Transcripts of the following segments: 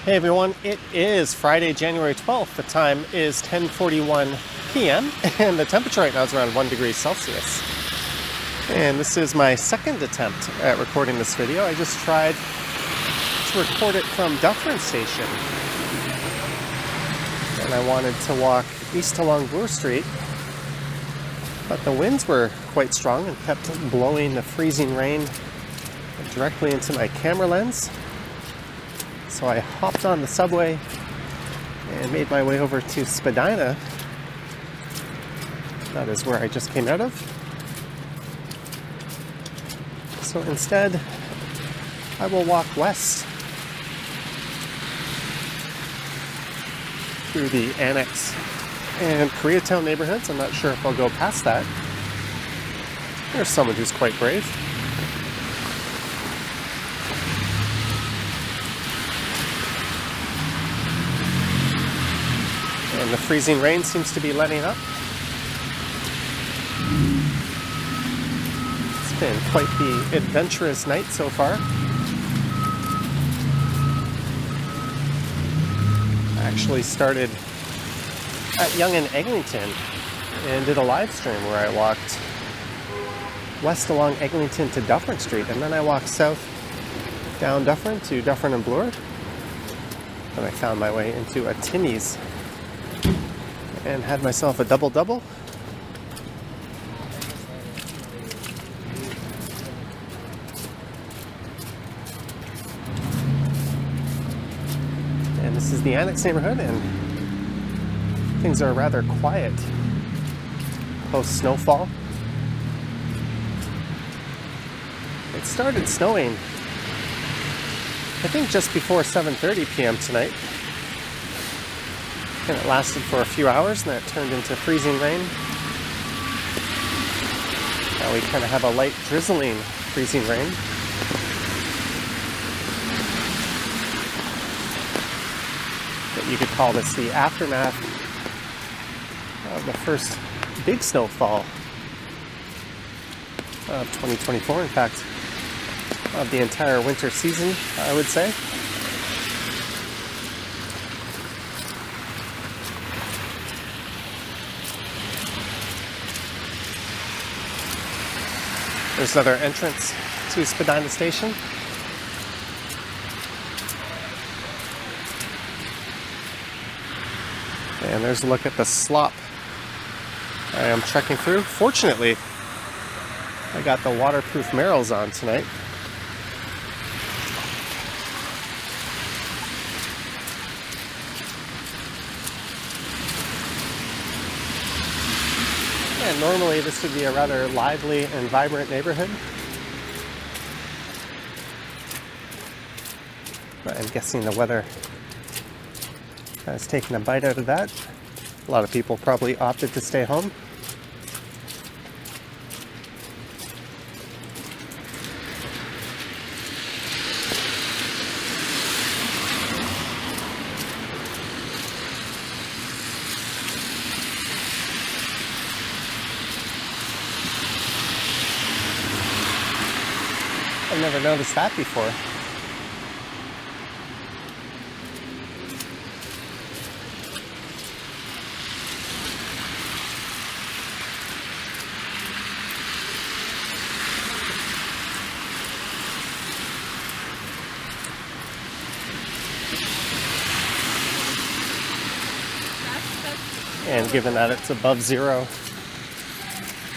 Hey everyone, it is Friday, January 12th. The time is 10:41 p.m. and the temperature right now is around 1 degree Celsius. And this is my second attempt at recording this video. I just tried to record it from Bloor Station. And I wanted to walk east along Bloor Street, but the winds were quite strong and kept blowing the freezing rain directly into my camera lens. So I hopped on the subway and made my way over to Spadina. That is where I just came out of. So instead, I will walk west through the Annex and Koreatown neighborhoods. I'm not sure if I'll go past that. There's someone who's quite brave. And the freezing rain seems to be letting up. It's been quite the adventurous night so far. I actually started at Yonge and Eglinton and did a live stream where I walked west along Eglinton to Bloor Street, and then I walked south down Bloor to Bloor and Bloor. And I found my way into a Timmy's and had myself a double-double. And this is the Annex neighborhood, and things are rather quiet post-snowfall. It started snowing, I think, just before 7:30 p.m. tonight. And it lasted for a few hours, and then it turned into freezing rain. Now we kind of have a light drizzling freezing rain. But you could call this the aftermath of the first big snowfall of 2024. In fact, of the entire winter season, I would say. There's another entrance to Spadina Station. And there's a look at the slop I am trekking through. Fortunately, I got the waterproof Merrells on tonight. And normally this would be a rather lively and vibrant neighborhood. But I'm guessing the weather has taken a bite out of that. A lot of people probably opted to stay home. I've never noticed that before. And given that it's above zero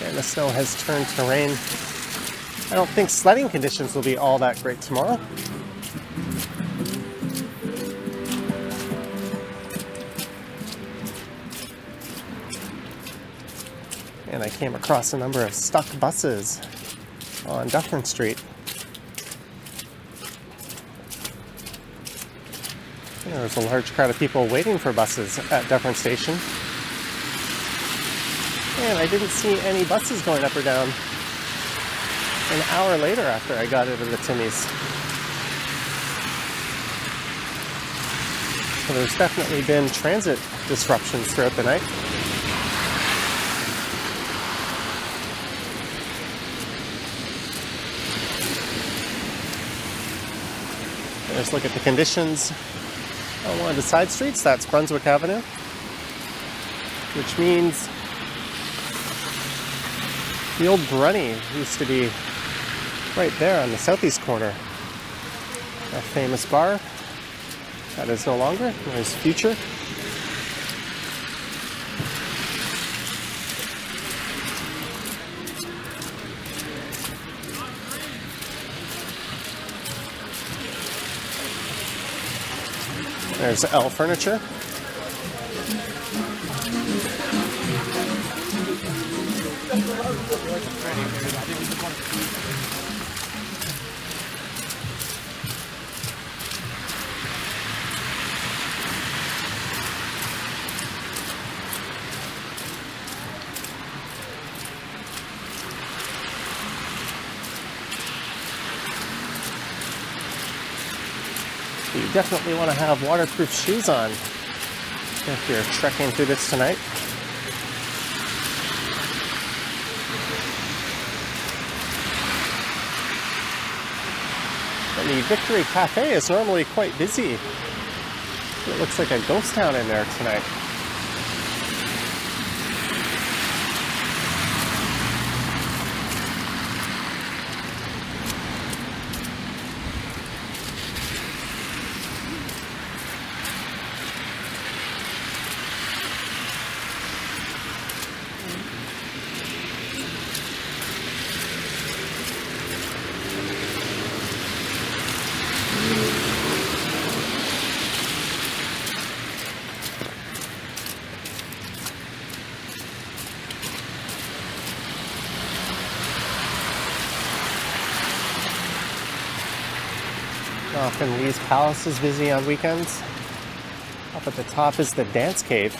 and the snow has turned to rain, I don't think sledding conditions will be all that great tomorrow. And I came across a number of stuck buses on Bloor Street. There was a large crowd of people waiting for buses at Bloor Station. And I didn't see any buses going up or down an hour later after I got out of the Timmy's. So there's definitely been transit disruptions throughout the night. Let's look at the conditions On one of the side streets, that's Brunswick Avenue, which means the old Brunny used to be right there on the southeast corner. A famous bar that is no longer. There's Future. There's L Furniture. You definitely want to have waterproof shoes on if you're trekking through this tonight. And the Victory Cafe is normally quite busy. It looks like a ghost town in there tonight. Often Lee's Palace is busy on weekends. Up at the top is the Dance Cave.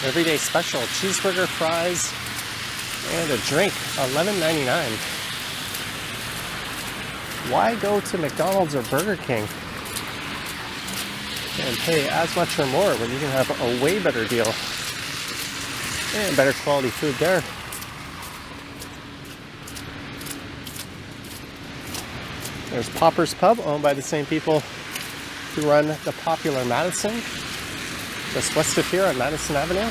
Everyday special, cheeseburger, fries, and a drink, $11.99. Why go to McDonald's or Burger King and pay as much or more when you can have a way better deal and better quality food there? There's Popper's Pub, owned by the same people who run the popular Madison, just west of here on Madison Avenue.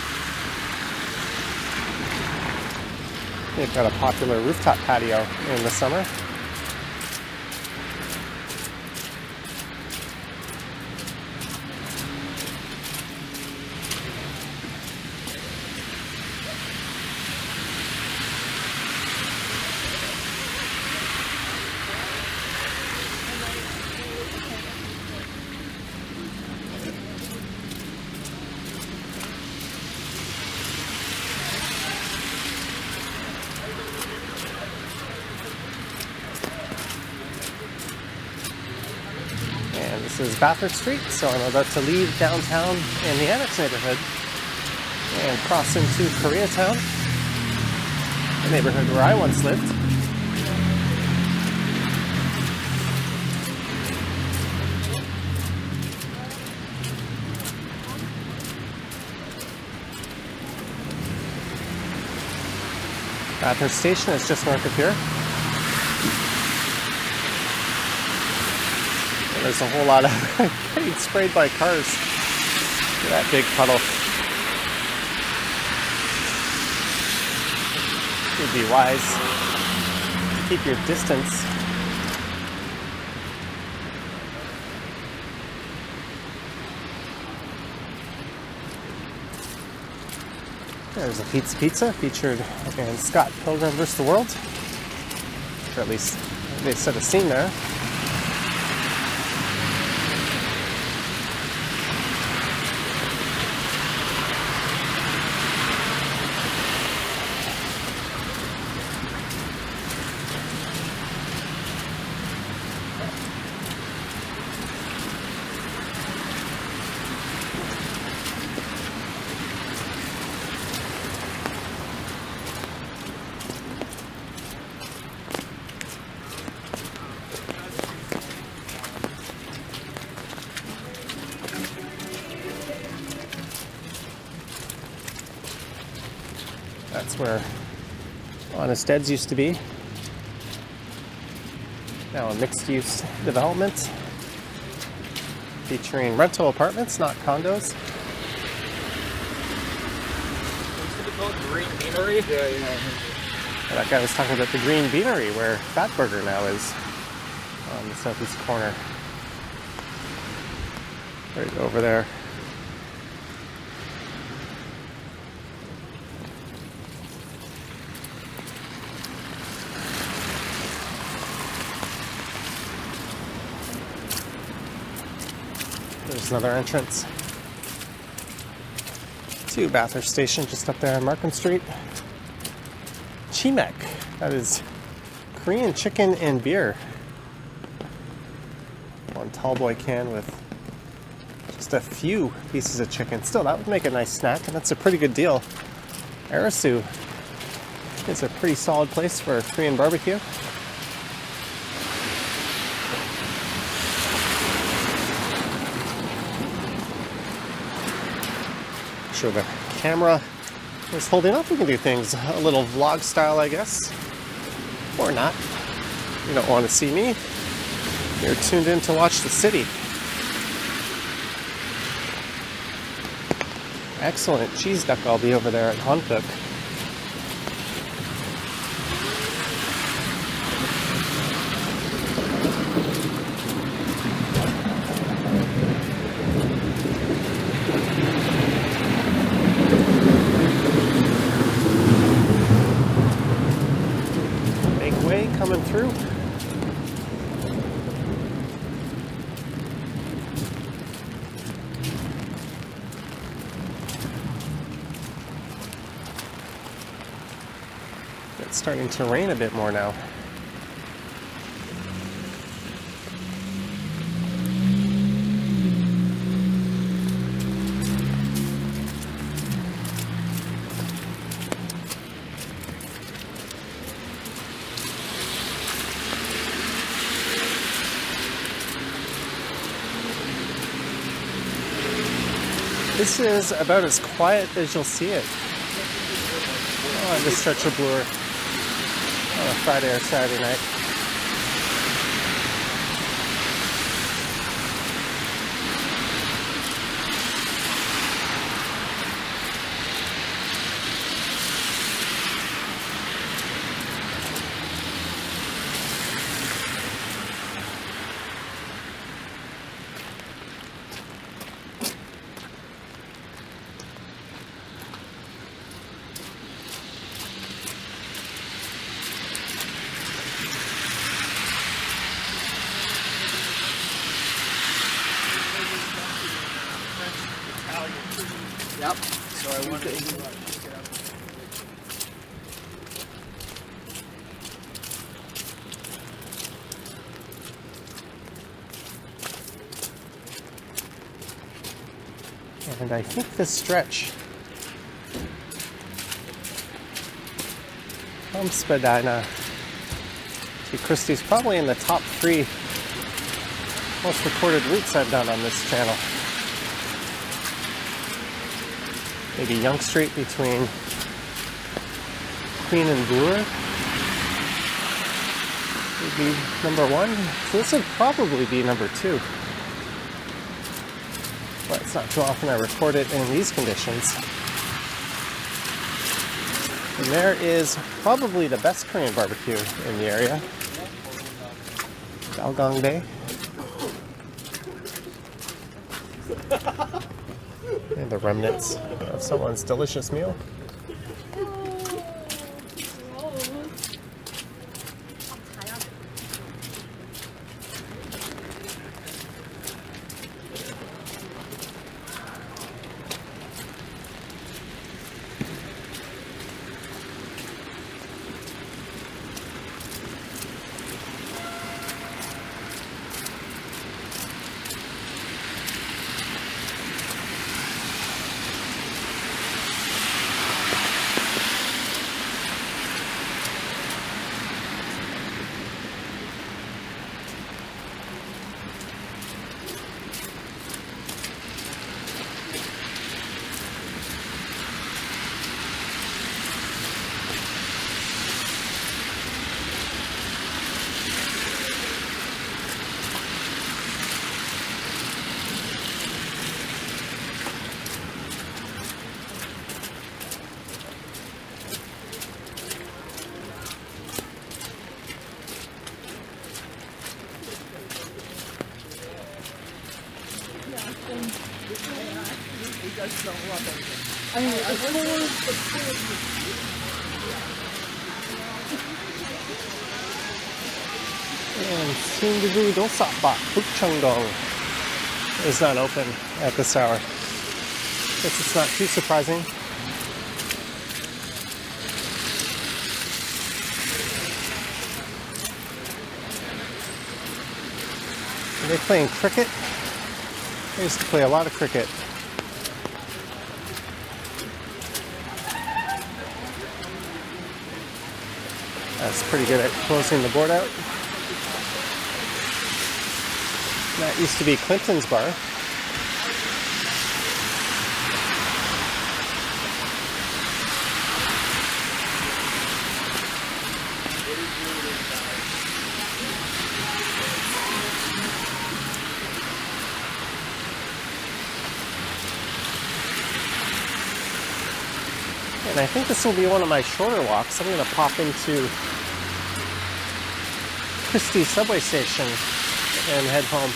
They've got a popular rooftop patio in the summer. This is Bathurst Street, so I'm about to leave downtown in the Annex neighborhood and cross into Koreatown, the neighborhood where I once lived. Bathurst Station is just north of here. There's a whole lot of getting sprayed by cars. Look at that big puddle. You'd be wise. Keep your distance. There's a Pizza featured in Scott Pilgrim vs. the World. Or at least they set a scene there. That's where Honest Ed's used to be. Now a mixed-use development featuring rental apartments, not condos. Used to be called Green Beanery. Yeah. That guy was talking about the Green Beanery, where Fatburger now is, on the southeast corner. Right over there. There's another entrance to Bathurst Station, just up there on Markham Street. Chimek, that is Korean chicken and beer. One tallboy can with just a few pieces of chicken. Still, that would make a nice snack, and that's a pretty good deal. Arisu is a pretty solid place for Korean barbecue. Sure the camera is holding up. We can do things a little vlog style, I guess, or not. You don't want to see me. You're tuned in to watch the city. Excellent cheese duck. I'll be over there at Hankook. Coming through. It's starting to rain a bit more now. This is about as quiet as you'll see it on this stretch of Bloor on a Friday or Saturday night. Yep. So I wanted to pick it up. And I think this stretch from Spadina to Christie is probably in the top 3 most recorded routes I've done on this channel. Maybe Yonge Street between Queen and Bloor would be number 1. So this would probably be number 2. But it's not too often I record it in these conditions. And there is probably the best Korean barbecue in the area. Dalgongdae. And the remnants of someone's delicious meal. And Singgu Dosapa Bukchungdong is not open at this hour. Guess it's not too surprising. Are they playing cricket? I used to play a lot of cricket. That's pretty good at closing the board out. That used to be Clinton's bar. And I think this will be one of my shorter walks. I'm going to pop into Christie subway station and head home.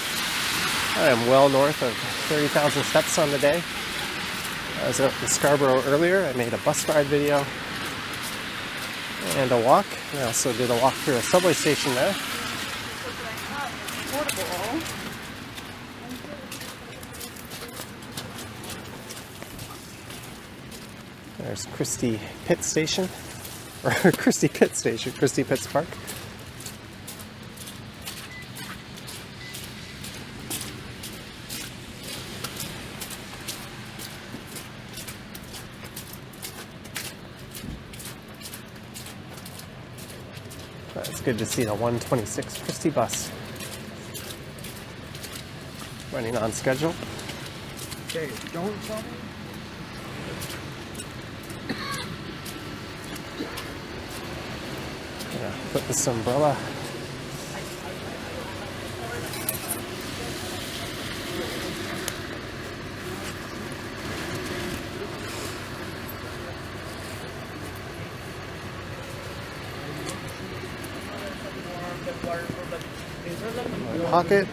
I am well north of 30,000 steps on the day. I was out in Scarborough earlier. I made a bus ride video and a walk. I also did a walk through a subway station there. There's Christie Pit Station, or Christie Pit Station, Christie Pitts Park. It's good to see a 126 Christie bus running on schedule. Okay, don't tell me. Yeah, put this umbrella. My pocket.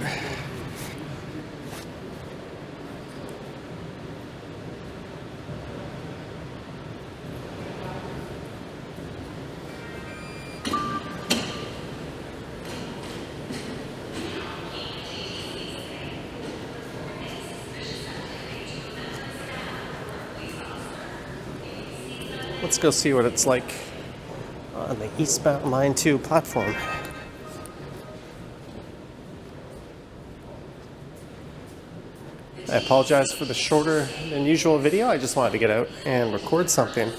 Let's go see what it's like on the eastbound Line 2 platform. I apologize for the shorter than usual video. I just wanted to get out and record something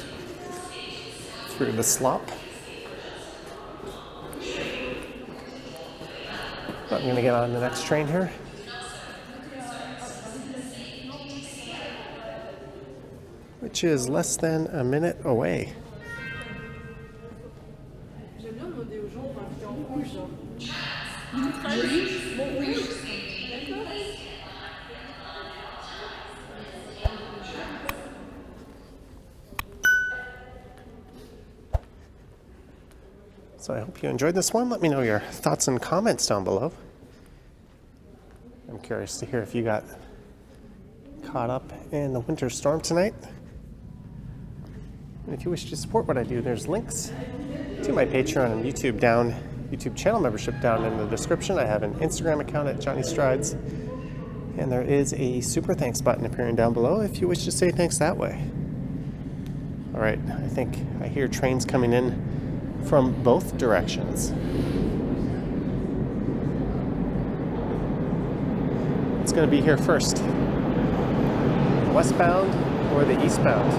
through the slop. But I'm going to get on the next train here. Which is less than a minute away. So I hope you enjoyed this one. Let me know your thoughts and comments down below. I'm curious to hear if you got caught up in the winter storm tonight. And if you wish to support what I do, there's links to my Patreon and YouTube channel membership down in the description. I have an Instagram account at Johnny Strides, and there is a super thanks button appearing down below if you wish to say thanks that way. All right, I think I hear trains coming in from both directions. It's going to be here first. Westbound or the eastbound?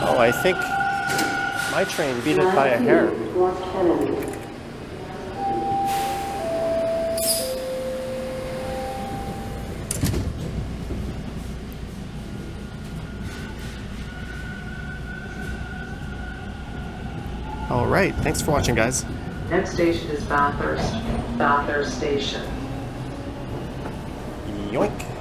Oh, I think my train beat it by a hair. All right, thanks for watching, guys. Next station is Bathurst Station. Yoink.